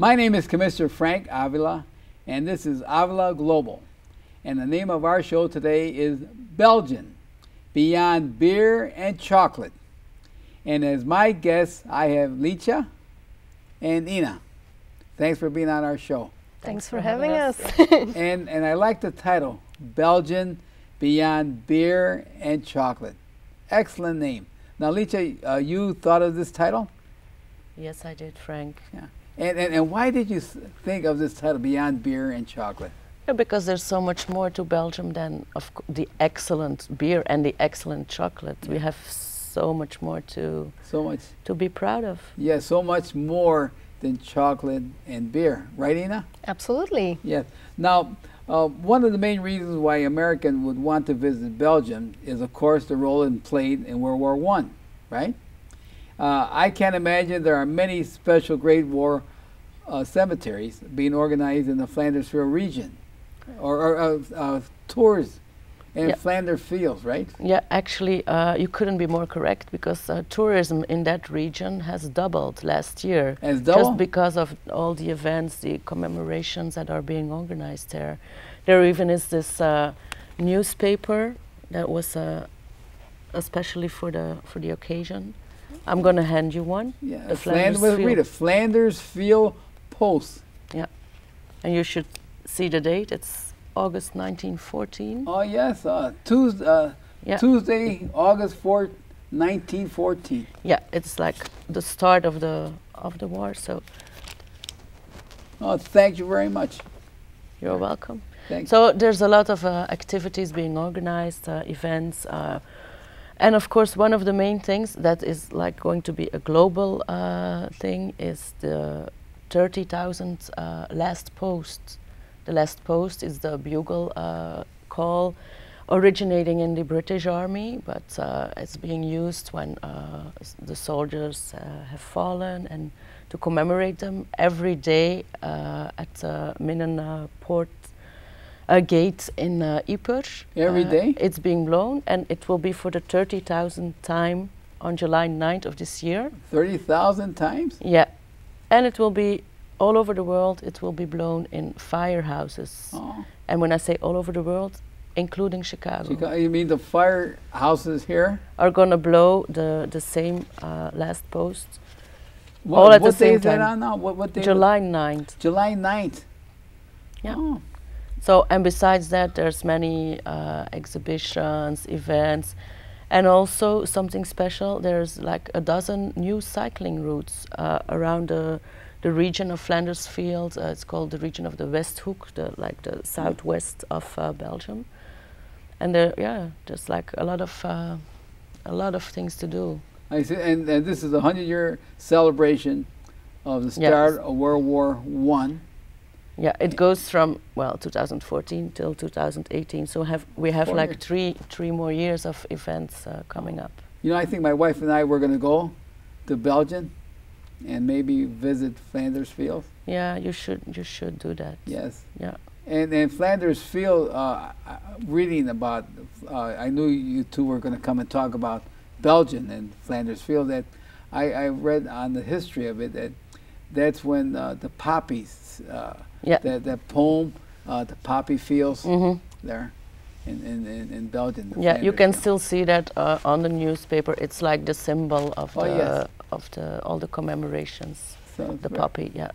My name is Commissioner Frank Avila, and this is Avila Global. And the name of our show today is Belgian, Beyond Beer and Chocolate. And as my guests, I have Leentje and Ina. Thanks for being on our show. Thanks for having us. and I like the title, Belgian, Beyond Beer and Chocolate. Excellent name. Now, Leentje, you thought of this title? Yes, I did, Frank. Yeah. And why did you think of this title, Beyond Beer and Chocolate? Yeah, because there's so much more to Belgium than the excellent beer and the excellent chocolate. Yeah. We have so much more to be proud of. Yeah, so much more than chocolate and beer. Right, Ina? Absolutely. Yes. Now, one of the main reasons why Americans would want to visit Belgium is, of course, the role it played in World War I, right? I can't imagine there are many special Great War cemeteries being organized in the Flanders Field region, or tours in Flanders Fields, right? Yeah, actually, you couldn't be more correct, because tourism in that region has doubled last year. Has doubled? Just because of all the events, the commemorations that are being organized there. There even is this newspaper that was especially for the occasion. I'm going to hand you one. Yeah, read it. Flanders Field Post. Yeah, and you should see the date. It's August 1914. Oh yes, Tuesday, August 4th, 1914. Yeah, it's like the start of the war. So. Oh, thank you very much. You're welcome. Thanks. So there's a lot of activities being organized, events. And of course, one of the main things that is like going to be a global thing is the 30,000 last post. The last post is the bugle call originating in the British Army, but it's being used when the soldiers have fallen, and to commemorate them every day at Minnen port gate in Immerse. Every day? It's being blown, and it will be for the 30,000th time on July 9th of this year. 30,000 times? Yeah. And it will be all over the world. It will be blown in firehouses. Oh. And when I say all over the world, including Chicago. You mean the firehouses here? Are going to blow the same last post. All at the same time. What day is that on now? What day? July 9th. July 9th. Yeah. Oh. So, and besides that, there's many exhibitions, events, and also something special. There's like a dozen new cycling routes around the region of Flanders Field. It's called the region of the Westhoek, the southwest of Belgium. And there's like a lot of things to do. I see, and this is a 100-year celebration of the start of World War I. Yeah, it goes from 2014 till 2018. So we have like three more years of events coming up. You know, I think my wife and I were going to go to Belgium and maybe visit Flanders Field. Yeah, you should do that. Yes. Yeah. And Flanders Field, reading about, I knew you two were going to come and talk about Belgium and Flanders Field. That I read on the history of it that's when the poppies. That poem, the poppy fields there in Belgium. Yeah, you can still see that on the newspaper. It's like the symbol of all the commemorations. So the poppy, yeah.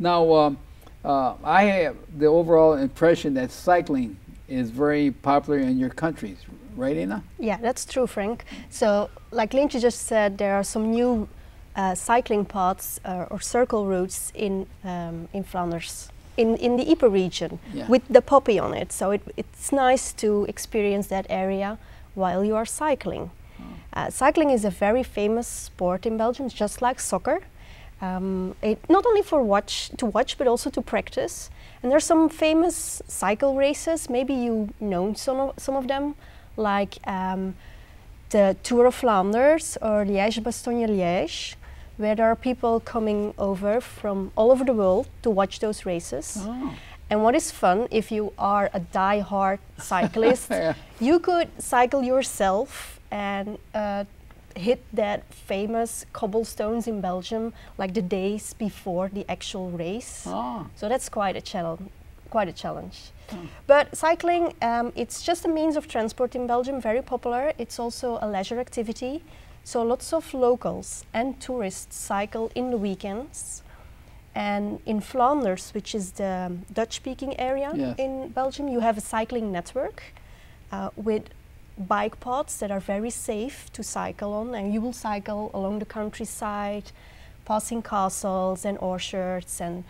Now, I have the overall impression that cycling is very popular in your countries, right, Ina? Yeah, that's true, Frank. So, like Leentje just said, there are some new cycling paths or circle routes in Flanders, in the Yper region, with the poppy on it. So it's nice to experience that area while you are cycling. Cycling is a very famous sport in Belgium, just like soccer. Not only to watch, but also to practice. And there's some famous cycle races. Maybe you know some of them, like the Tour of Flanders or Liège-Bastogne-Liège, where there are people coming over from all over the world to watch those races. Oh. And what is fun, if you are a die-hard cyclist, you could cycle yourself and hit that famous cobblestones in Belgium like the days before the actual race. So that's quite a challenge. But cycling, it's just a means of transport in Belgium, very popular. It's also a leisure activity. So lots of locals and tourists cycle in the weekends. And in Flanders, which is the Dutch-speaking area in Belgium, you have a cycling network with bike paths that are very safe to cycle on, and you will cycle along the countryside, passing castles and orchards, and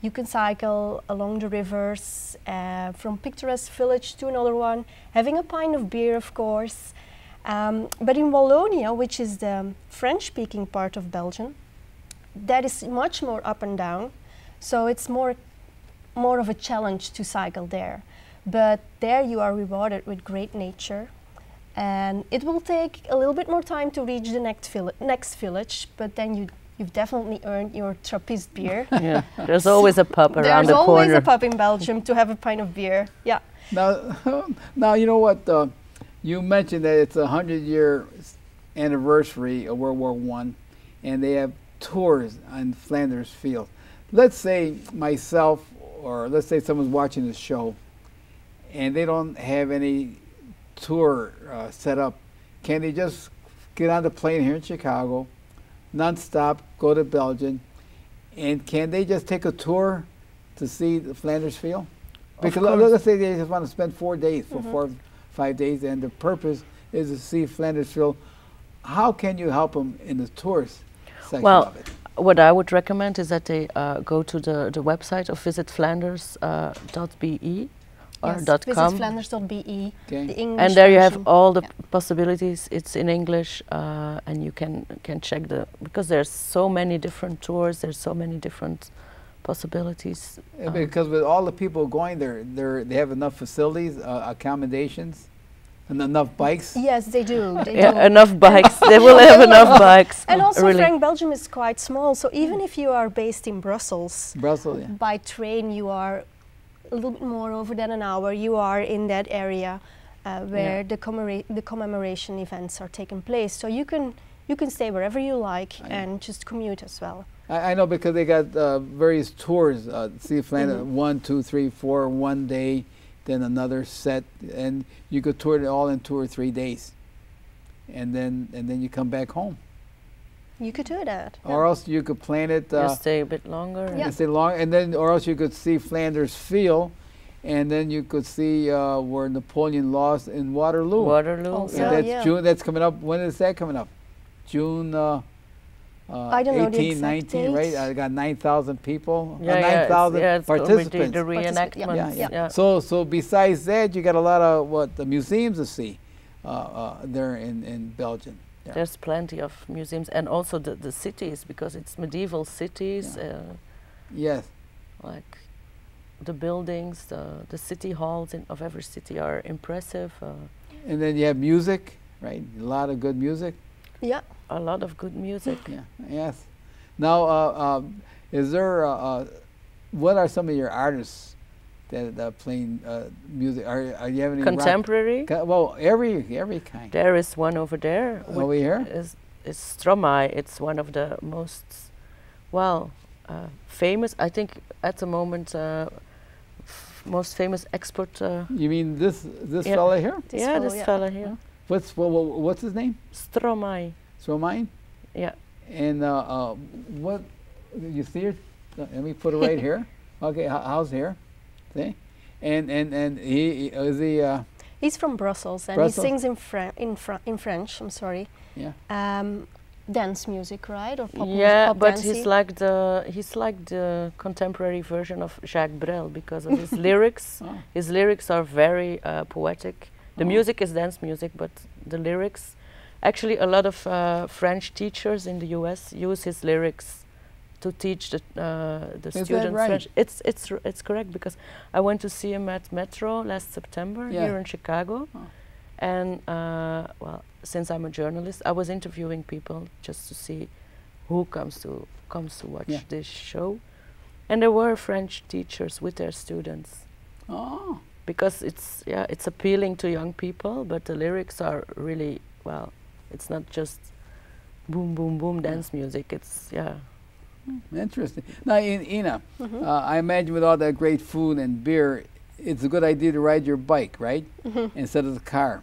you can cycle along the rivers from picturesque village to another one, having a pint of beer, of course. But in Wallonia, which is the French-speaking part of Belgium, that is much more up and down, so it's more of a challenge to cycle there. But there you are rewarded with great nature, and it will take a little bit more time to reach the next village, but then you've definitely earned your Trappist beer. Yeah, there's always a pub around the corner. There's always a pub in Belgium to have a pint of beer. Yeah. Now you know what? You mentioned that it's a 100-year anniversary of World War I, and they have tours on Flanders Field. Let's say myself, or let's say someone's watching the show, and they don't have any tour set up. Can they just get on the plane here in Chicago, non-stop, go to Belgium, and can they just take a tour to see the Flanders Field? Because let's say they just want to spend 4 days, for 4 or 5 days, and the purpose is to see Flanders Field. How can you help them in the tourist section of it? What I would recommend is that they go to the website of visitflanders.be or .com. Visitflanders.be. Okay. The English And there you have version. all the possibilities. It's in English, and you can check because there's so many different tours. There's so many different possibilities. Because with all the people going there, they have enough facilities, accommodations, and enough bikes. Yes, they do. Enough bikes. They will have enough bikes. And also, really. Frank, Belgium is quite small. So even if you are based in Brussels, by train you are a little bit more over than an hour. You are in that area where the commemoration events are taking place. So you can stay wherever you like and just commute as well. I know, because they got various tours. See Flanders 1, 2, 3, 4, 1 day, then another set, and you could tour it all in 2 or 3 days, and then you come back home. You could do that. Or else you could plan it. You stay a bit longer. Stay long, and then, or else you could see Flanders Field, and then you could see where Napoleon lost in Waterloo. Also, and that's June. That's coming up. When is that coming up? June. I don't know the 18, exact 19, date. right? I got 9,000 people, Yeah, 9,000 participants. The reenactment. Yeah. So besides that, you got a lot of the museums to see there in Belgium. Yeah. There's plenty of museums, and also the cities, because it's medieval cities. Yes. Like the buildings, the city halls of every city are impressive. And then you have music, right? A lot of good music. Yeah. A lot of good music. Yes. Now, is there? What are some of your artists that playing music? Are you having any contemporary? Well, every kind. There is one over there. Over here is Stromae. It's one of the most famous. I think at the moment most famous export. You mean this fella here? This fella here. What's his name? Stromae. Stromae? Yeah. And what, you see it? Let me put it right here. Okay, how's here? See? And he is he? He's from Brussels, and he sings in French. I'm sorry. Yeah. Dance music, right? Or pop but dancey? he's like the contemporary version of Jacques Brel because of his lyrics. His lyrics are very poetic. The music is dance music, but the lyrics, actually a lot of French teachers in the US use his lyrics to teach the students French. It's correct, because I went to see him at Metro last September here in Chicago, and since I'm a journalist, I was interviewing people just to see who comes to watch this show, and there were French teachers with their students. Oh. Because it's appealing to young people, but the lyrics are really, it's not just boom, boom, boom dance music. It's, yeah. Interesting. Now, Ina, I imagine with all that great food and beer, it's a good idea to ride your bike, right? Instead of the car.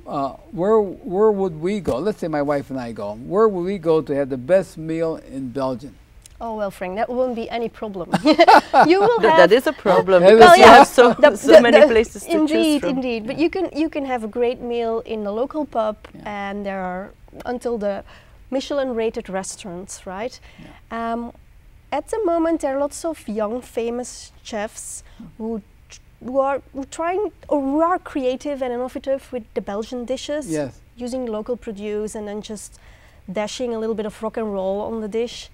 Where would we go? Let's say my wife and I go. Where would we go to have the best meal in Belgium? Oh well, Frank, that won't be any problem. You will have. That is a problem. Well, Because you yeah. have so many places to choose from. Indeed. But you can have a great meal in the local pub, and there are until the Michelin-rated restaurants, right? Yeah. At the moment, there are lots of young, famous chefs who are creative and innovative with the Belgian dishes, using local produce and then just dashing a little bit of rock and roll on the dish.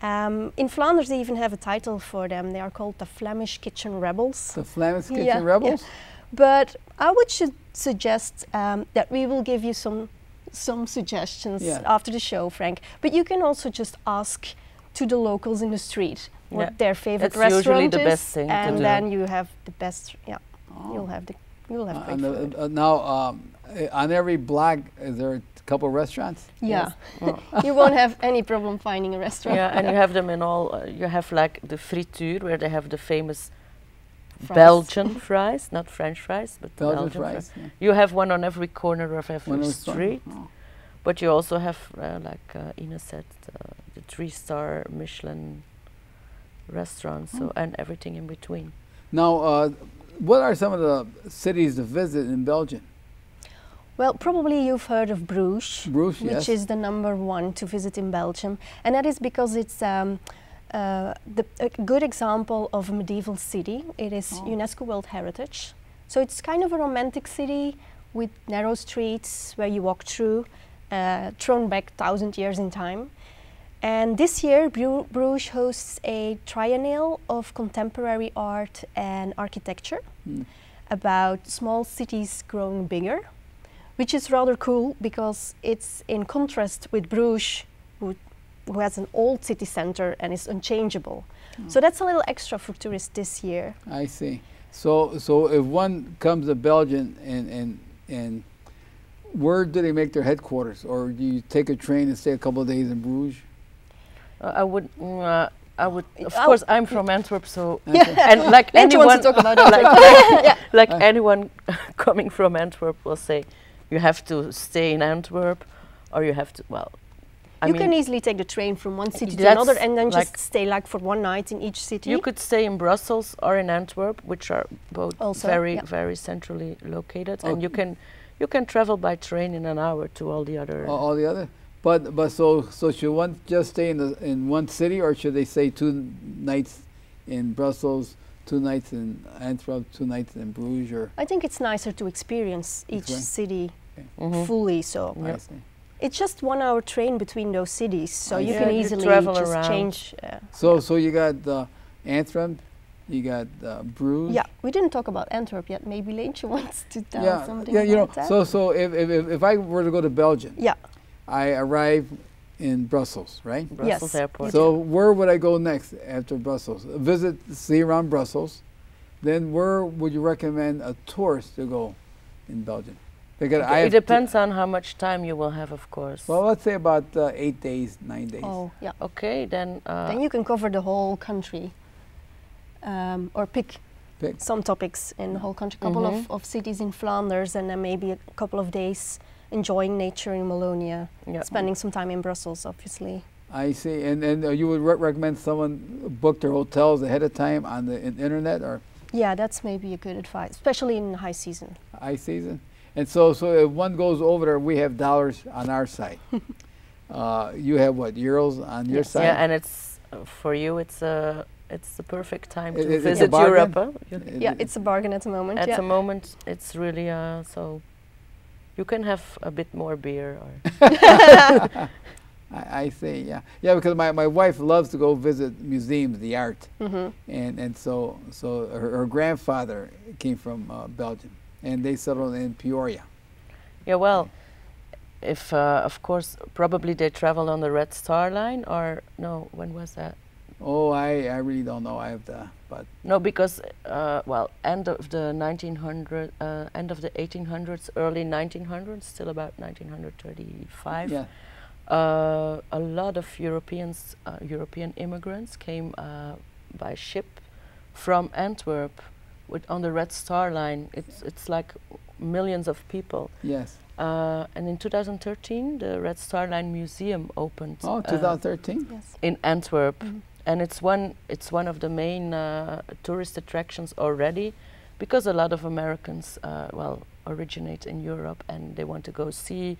In Flanders, they even have a title for them. They are called the Flemish Kitchen Rebels. The Flemish Kitchen Rebels? Yeah. But I would suggest that we will give you some suggestions after the show, Frank. But you can also just ask to the locals in the street what their favorite restaurant usually the is, best thing and to do. then you have the best. Yeah, you'll have great food. Now, on every block, is there a couple restaurants? Yeah, you won't have any problem finding a restaurant. Yeah, and you have them in all. You have like the frituur, where they have the famous Belgian fries, not French fries, but Belgian fries. Yeah. You have one on every corner of every street. But you also have, like Ina said, the 3-star Michelin restaurants, and everything in between. Now, what are some of the cities to visit in Belgium? Well, probably you've heard of Bruges, which is the #1 to visit in Belgium, and that is because it's a good example of a medieval city. It is UNESCO World Heritage, so it's kind of a romantic city with narrow streets where you walk through, thrown back 1,000 years in time. And this year, Bruges hosts a triennial of contemporary art and architecture about small cities growing bigger, which is rather cool because it's in contrast with Bruges, who has an old city center and is unchangeable. So that's a little extra for tourists this year. I see. So if one comes to Belgium and where do they make their headquarters, or do you take a train and stay a couple of days in Bruges? I would. Of course, I'm from Antwerp, so and like anyone wants to talk about Antwerp. like anyone coming from Antwerp will say, you have to stay in Antwerp, or you have to. Well, you can easily take the train from one city to another, and then just stay like for one night in each city. You could stay in Brussels or in Antwerp, which are both very centrally located, and you can travel by train in an hour to all the other. All the other. But so should one just stay in one city, or should they stay 2 nights in Brussels, 2 nights in Antwerp, 2 nights in Bruges? Or I think it's nicer to experience each city fully. So it's just 1 hour train between those cities, so you can easily just change. So you got Antwerp, you got Bruges. Yeah, we didn't talk about Antwerp yet. Maybe Leentje wants to tell something about that. So if I were to go to Belgium, I arrive in Brussels, right? Brussels airport. So where would I go next after Brussels? See around Brussels. Then where would you recommend a tourist to go in Belgium? Because it depends on how much time you will have, of course. Well, let's say about 8 days, 9 days. Oh, yeah. Okay, then. Then you can cover the whole country, or pick some topics in the whole country. A couple of cities in Flanders, and then maybe a couple of days enjoying nature in Wallonia, spending some time in Brussels, obviously. I see. And you would recommend someone book their hotels ahead of time on the internet, or? Yeah, that's maybe a good advice, especially in high season. High season. And so if one goes over there, we have dollars on our side. You have what, euros on your side? Yeah, and it's for you. It's the perfect time to visit Europe. Huh? Yeah, it's a bargain at the moment. At the moment, it's really so. You can have a bit more beer. Or I see, yeah, because my wife loves to go visit museums, the art, and so her grandfather came from Belgium, and they settled in Peoria. Yeah, well, if of course probably they traveled on the Red Star Line, or no, when was that? Oh, I really don't know. I have but no, because end of the 1800s, early 1900s, still about 1935. Yeah. a lot of European immigrants came by ship from Antwerp on the Red Star Line. It's like millions of people. Yes. And in 2013, the Red Star Line Museum opened. Oh, 2013? Yes. In Antwerp. And it's one of the main tourist attractions already, because a lot of Americans originate in Europe and they want to go see.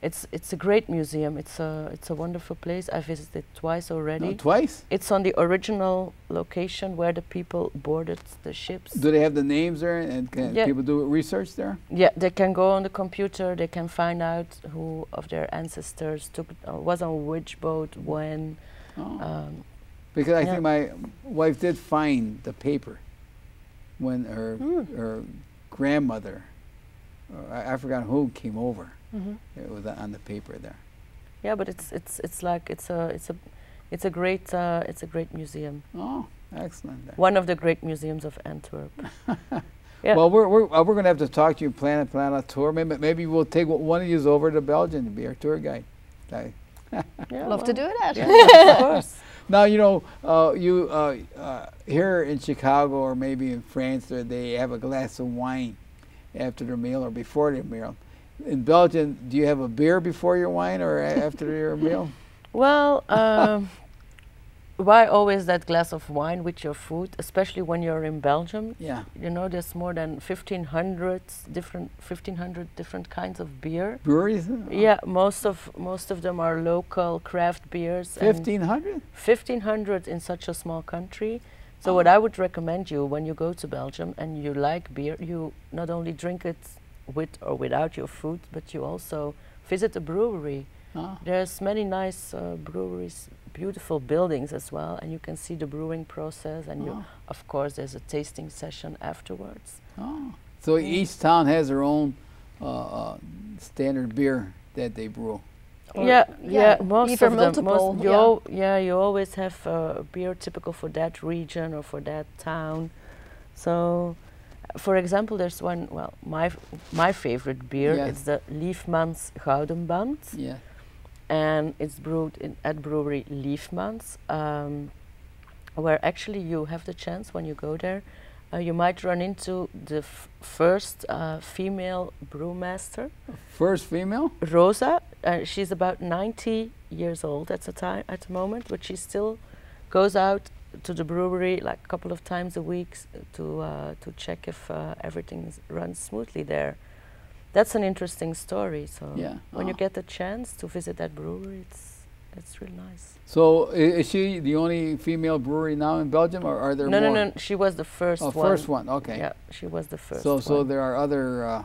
It's a great museum. It's a wonderful place. I visited twice already. No, twice? It's on the original location where the people boarded the ships. Do they have the names there, and can people do research there? Yeah, they can go on the computer. They can find out who of their ancestors was on which boat when. Oh. Because I think my wife did find the paper when her grandmother, I forgot who, came over. It was on the paper there. Yeah, but it's a great museum. Oh, excellent. There. One of the great museums of Antwerp. Yeah. Well, we're going to have to talk to you, plan a tour. Maybe we'll take one of you over to Belgium to be our tour guide. Love to do that. Yeah, of course. Now, you know, here in Chicago or maybe in France, they have a glass of wine after their meal or before their meal. In Belgium, do you have a beer before your wine or after your meal? Well, why always that glass of wine with your food, especially when you're in Belgium? Yeah. You know, there's more than 1,500 different kinds of beer. Breweries? Yeah, most of them are local craft beers. 1,500? 1,500 in such a small country. So what I would recommend you when you go to Belgium and you like beer, you not only drink it with or without your food, but you also visit a brewery. There's many nice breweries, beautiful buildings as well, and you can see the brewing process, and you, of course, there's a tasting session afterwards. So each town has their own standard beer that they brew. Most of multiple, them. You always have beer typical for that region or for that town. So, for example, there's one. Well, my favorite beer is the Liefmans Goudenband. Yeah. And it's brewed at brewery Liefmans, where actually you have the chance when you go there. You might run into the first female brewmaster. First female? Rosa. She's about 90 years old at the moment, but she still goes out to the brewery like a couple of times a week to check if everything runs smoothly there. That's an interesting story. So when you get the chance to visit that brewery, it's really nice. So is she the only female brewery now in Belgium, or are there more? No. She was the first one. First one. Okay. Yeah, she was the first. So there are other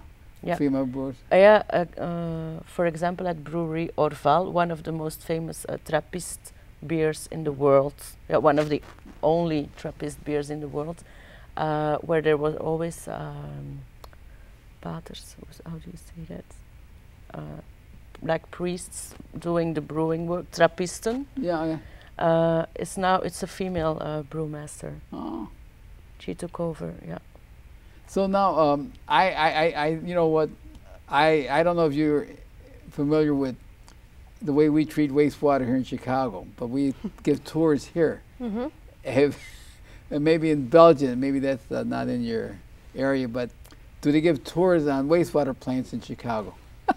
female brewers. For example, at brewery Orval, one of the most famous Trappist beers in the world. Yeah, one of the only Trappist beers in the world, where there was always. Paters, how do you say that? Like priests doing the brewing work, Trappisten. It's a female brewmaster. She took over. Yeah. So now, you know what? I don't know if you're familiar with the way we treat wastewater here in Chicago, but we give tours here. And maybe in Belgium, maybe that's not in your area, but do they give tours on wastewater plants in Chicago?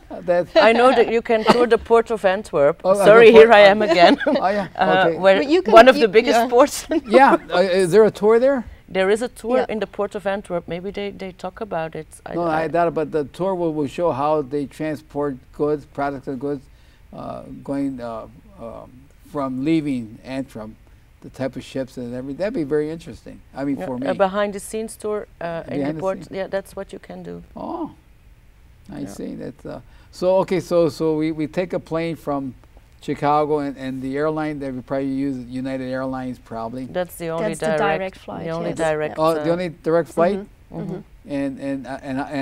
I know that you can tour the port of Antwerp. Sorry, here I am again. Where one of the biggest ports. Is there a tour there? There is a tour in the port of Antwerp. Maybe they talk about it. I doubt it, but the tour will show how they transport goods, products and goods, going from leaving Antwerp. The type of ships and everything. That'd be very interesting. I mean, for me. A behind-the-scenes tour in the port. Yeah, that's what you can do. Oh, I see. That's so we take a plane from Chicago, and the airline that we probably use United Airlines probably. That's the only direct flight. The only direct. The only direct flight. And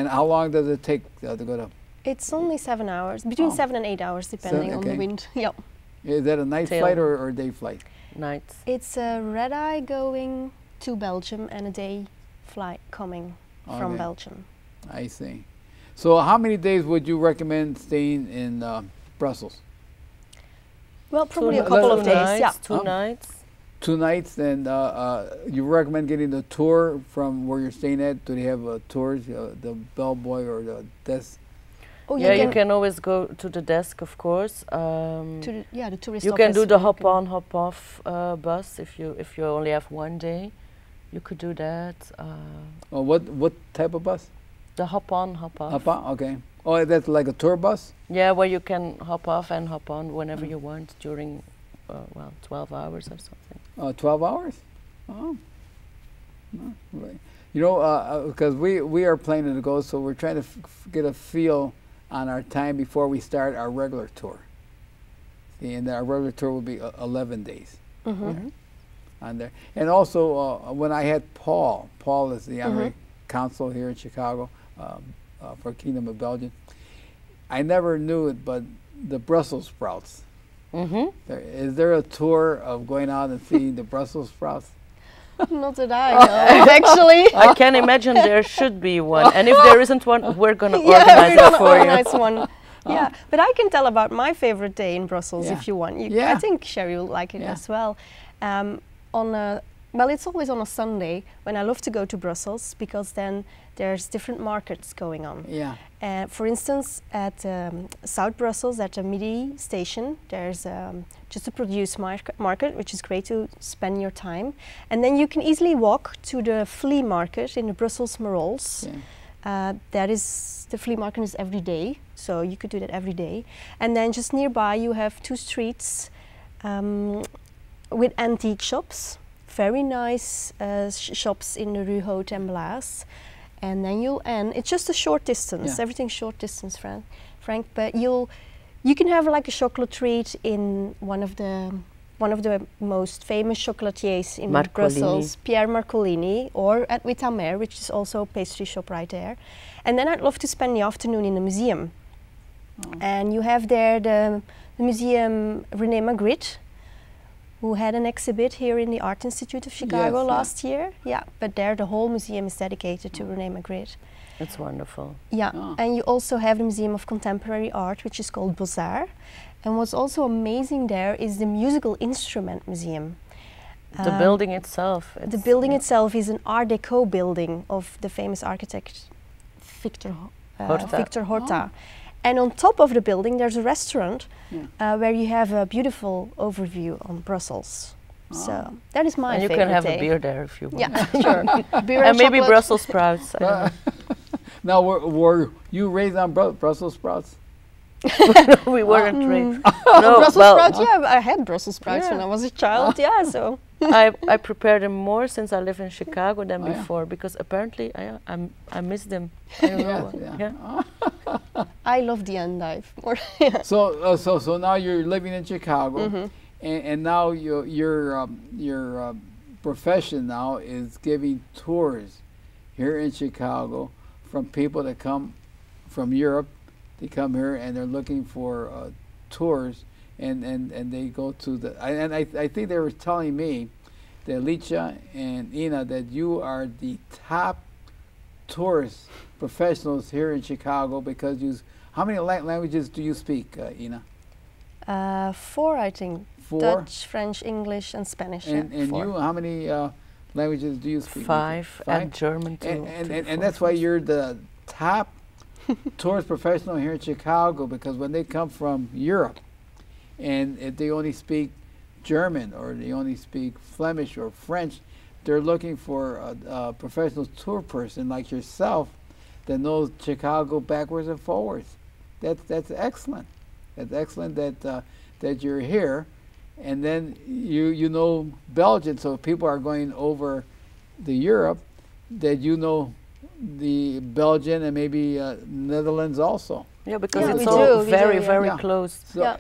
how long does it take to go to? It's only 7 hours, between 7 and 8 hours, depending on the wind. Yep. Is that a night flight or a day flight? Nights. It's a red-eye going to Belgium and a day flight coming from Belgium. I see. So how many days would you recommend staying in Brussels? Well, probably a couple of days. Yeah, 2 nights. 2 nights, and you recommend getting the tour from where you're staying at? Do they have tours, the bellboy or the desk? Oh, yeah, you can always go to the desk, of course. The tourist you office. can do the hop-on, hop-off bus if you only have 1 day. You could do that. Oh, what type of bus? The hop-on, hop-off. Hop-on, okay. Oh, that's like a tour bus? Yeah, where you can hop off and hop on whenever you want during, 12 hours or something. 12 hours? Oh. No, right. You know, because we are planning to go, so we're trying to get a feel on our time before we start our regular tour. See, and our regular tour will be 11 days. On there. And also, when I had Paul is the honorary consul here in Chicago for Kingdom of Belgium. I never knew it, but the Brussels sprouts. Is there a tour of going out and seeing the Brussels sprouts? Not that I know, actually. I can imagine there should be one, and if there isn't one, we're going to organize it for you. One. Yeah, but I can tell about my favorite day in Brussels if you want. I think Sherry will like it as well. Well, it's always on a Sunday when I love to go to Brussels, because then there's different markets going on. Yeah. For instance, at South Brussels, at the Midi station, there's just a produce market, which is great to spend your time. And then you can easily walk to the flea market in the Brussels Marolles. The flea market is every day, so you could do that every day. And then just nearby you have 2 streets with antique shops, very nice shops in the Rue Haute en Blaas. And then it's just a short distance, everything's short distance, Frank, but you can have like a chocolate treat in one of the most famous chocolatiers in Brussels, Pierre Marcolini, or at Withamer, which is also a pastry shop right there. And then I'd love to spend the afternoon in the museum. And you have there the museum René Magritte, who had an exhibit here in the Art Institute of Chicago last year. Yeah, but there the whole museum is dedicated to René Magritte. It's wonderful. Yeah, and you also have the Museum of Contemporary Art, which is called Beaux-Arts. And what's also amazing there is the Musical Instrument Museum. The building itself. The building itself is an Art Deco building of the famous architect Victor Horta. And on top of the building there's a restaurant where you have a beautiful overview on Brussels. So that is my favorite day. And you can have a beer there if you want. Yeah, sure. Beer and maybe Brussels sprouts. Now, were you raised on Brussels sprouts? We weren't raised. No, Brussels sprouts, I had Brussels sprouts when I was a child, so. I prepare them more since I live in Chicago than before, because apparently I miss them. I don't know. I love the endive. So now you're living in Chicago, and now your profession now is giving tours here in Chicago from people that come from Europe. They come here and they're looking for tours, and they go to the. And I think they were telling me that Leentje and Ina, that you are the top tourist professionals here in Chicago, because how many languages do you speak, Ina? 4, I think. 4? Dutch, French, English, and Spanish. And you, how many languages do you speak? 5, and German too. And that's why you're the top tourist professional here in Chicago, because when they come from Europe and if they only speak German or they only speak Flemish or French, they're looking for a professional tour person like yourself that knows Chicago backwards and forwards. That's excellent. That's excellent that you're here, and then you know Belgian, so if people are going over to Europe, that you know the Belgian and maybe Netherlands also. Yeah, because it's all very close. So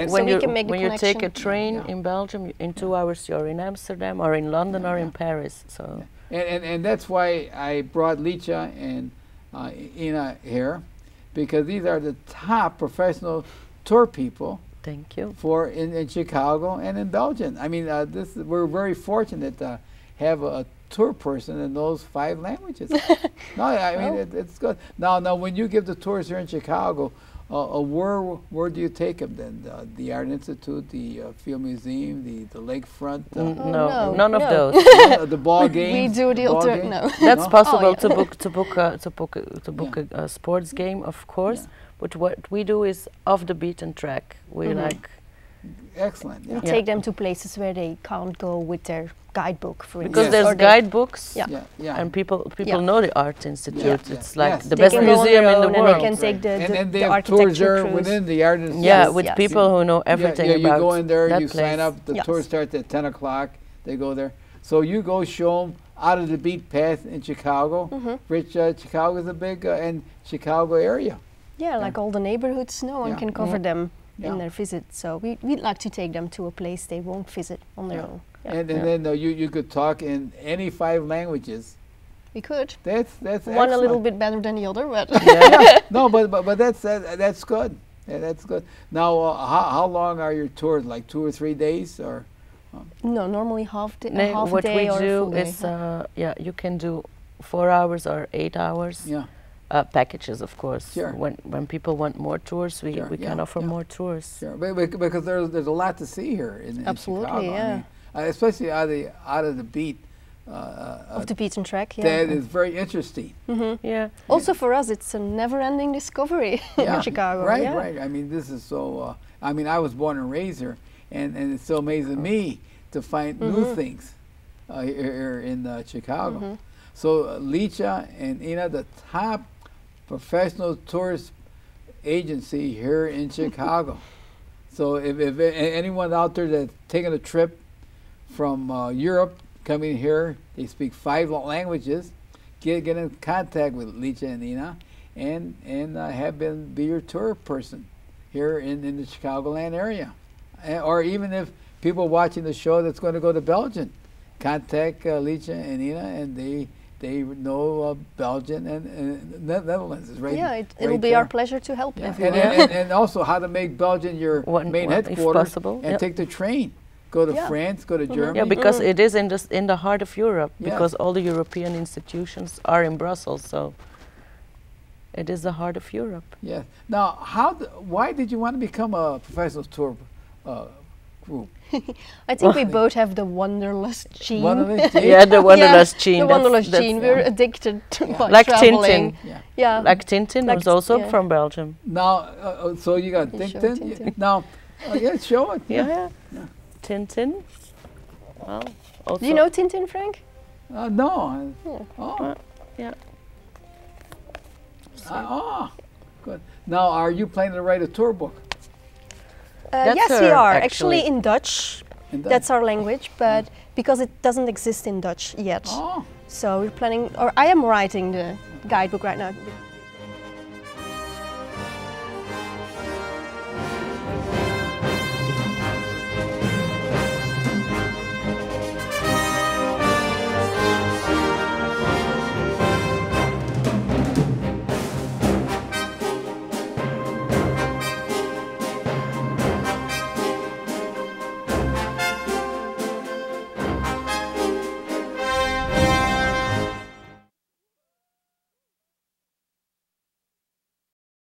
when you take a train in Belgium, in 2 hours you're in Amsterdam or in London or in Paris. So and that's why I brought Leentje and Ina here, because these are the top professional tour people. Thank you. For in Chicago and in Belgium. I mean, we're very fortunate to have a tour person that knows 5 languages. No, I mean it's good. Now when you give the tours here in Chicago, Where do you take them then? The Art Institute, the Field Museum, the lakefront? No, none of those. The ball games. We do the alternate. No, that's possible Oh, yeah. to book a sports game, of course. But what we do is off the beaten track. We like. Excellent. We take them to places where they can't go with their guidebook, for instance. Because there's guidebooks, and people know the Art Institute. It's like the best museum in the world. And they can take and they the have tours there cruise. within the Art Institute. Yeah, with people who know everything about you go in there, that you place. sign up. The tour starts at 10 o'clock. They go there. So you go show them out of the beat path in Chicago. Which Chicago is a big and Chicago area. Yeah, like all the neighborhoods, no one can cover them in their visit. So we'd like to take them to a place they won't visit on their own. And then you could talk in any 5 languages. We could. That's one excellent. a little bit better than the other, but No, but that's good. Yeah, that's good. Now, how long are your tours? Like 2 or 3 days, or? No, normally half a day what we or do a full is day. you can do 4 hours or 8 hours. Yeah. Packages, of course. Sure. When people want more tours, we can offer more tours. Sure, because there's a lot to see here in Absolutely, Chicago. yeah. I mean, especially out of the beat. Of the beaten track, That is very interesting. Yeah. Also for us, it's a never-ending discovery in Chicago. Right, right. I mean, this is so. I mean, I was born and raised here, and it's so amazing me to find new things here in Chicago. So Leentje and Ina, the top professional tourist agency here in Chicago. So if anyone out there that's taking a trip from Europe coming here, they speak 5 languages, get in contact with Leentje and Ina, and have be your tour person here in the Chicagoland area. Or even if people watching the show that's going to go to Belgium, contact Leentje and Ina, and they know Belgium and Netherlands is right. Yeah, it'll be our pleasure to help everyone. And also how to make Belgium your main headquarters, and take the train, go to France, go to Germany. Yeah, because it is in the heart of Europe, because all the European institutions are in Brussels, so it is the heart of Europe. Yeah. Now, why did you want to become a professional tour group? I think we both have the wanderlust gene. Yeah, the wanderlust gene. The wanderlust gene. We're addicted to like traveling. Tintin. Like Tintin was also from Belgium. Now, so you got Tintin. Now, show it. Yeah. Tintin. Well, also do you know Tintin, Frank? No. Yeah. Good. Now, are you planning to write a tour book? Yes, we are. Actually in Dutch. That's our language, but because it doesn't exist in Dutch yet. So we're planning, or I am writing the guidebook right now.